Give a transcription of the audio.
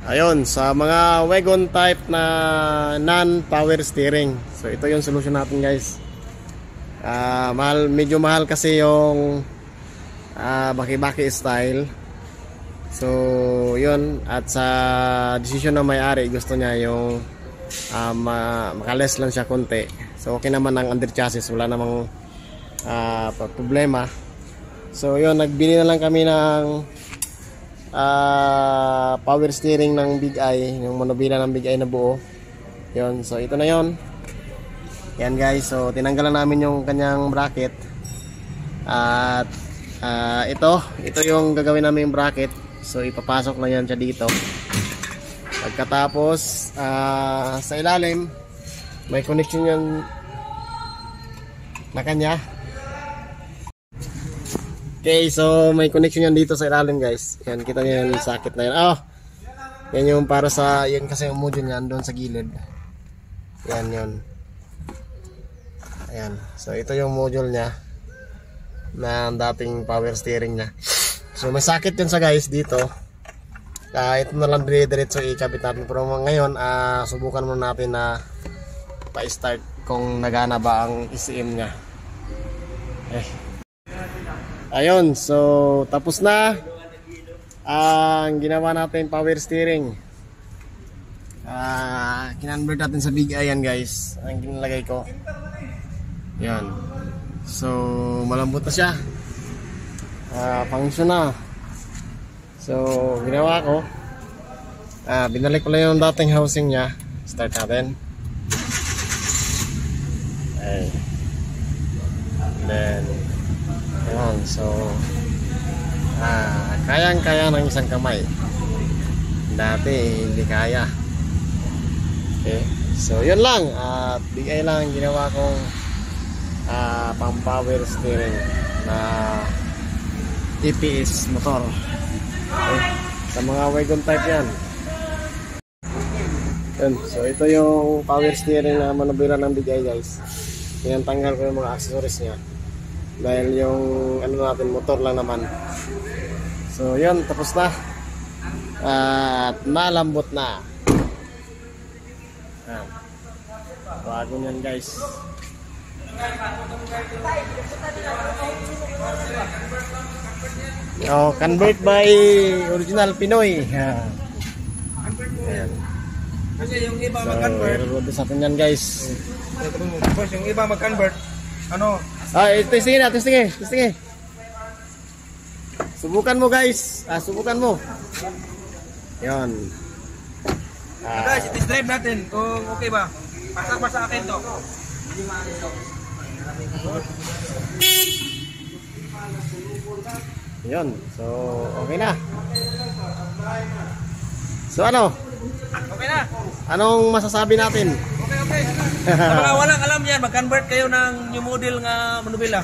Ayun, sa mga wagon type na non-power steering. So ito yung solution natin, guys. Medyo mahal kasi yung baki-baki style. So yun, at sa decision ng may-ari, gusto niya yung makaless lang siya konti. So okay naman ang under chassis, wala namang problema. So yun, nagbili na lang kami ng power steering ng Big Eye, yung manubila ng Big Eye na buo. Yun, so ito na yon. Yan guys, so tinanggalan namin yung kanyang bracket. At ito yung gagawin namin yung bracket. So ipapasok na yan siya dito. Pagkatapos sa ilalim may connection yan na kanya. Okay, so may connection yan dito sa ilalim, guys. Yan, kita nyo yung socket na yan. Yan yung para sa, yan kasi yung module yan doon sa gilid. Yan yun. Ayan, so ito yung module nya na dating power steering nya. So may socket yun sa guys dito. Ito na lang dire-diretso ikabit natin. Pero ngayon, subukan muna natin na pa-start kung nagana ba ang ECM nya. Ayun, so tapos na ang ginawa natin power steering. Kinonvert natin sa Big Eye yan, guys. Ang ginalagay ko. Yan. So malambot na siya. Function na. So ginawa ko, binalik ko lang yung dating housing nya. Start natin. Okay. Then ayan, so kayang-kaya ng isang kamay. Dati hindi kaya. Okay, so yun lang. Big Eye lang ginawa kong pang power steering na TPS motor. Okay, sa mga wagon type yan. Yun, so ito yung power steering na manubila ng Big Eye, guys. Tinatanggal ko yung mga accessories nya dahil yung natin motor lang naman. So yun, tapos na at malambot na. Bago yan, guys. Convert by original Pinoy. Ayan. Kasi yung iba mag-convert, sa atin yan, guys. yung iba mag-convert, testingin na, testingin. Subukan mo, guys. Subukan mo. Yan. guys, test drive natin kung okay ba. Pasak ba sa akin to? Yan. So, okay na. So, ano? Okay na. Anong masasabi natin? Okay. Sa mga walang alam yan, mag-convert kayo ng new model nga manubila.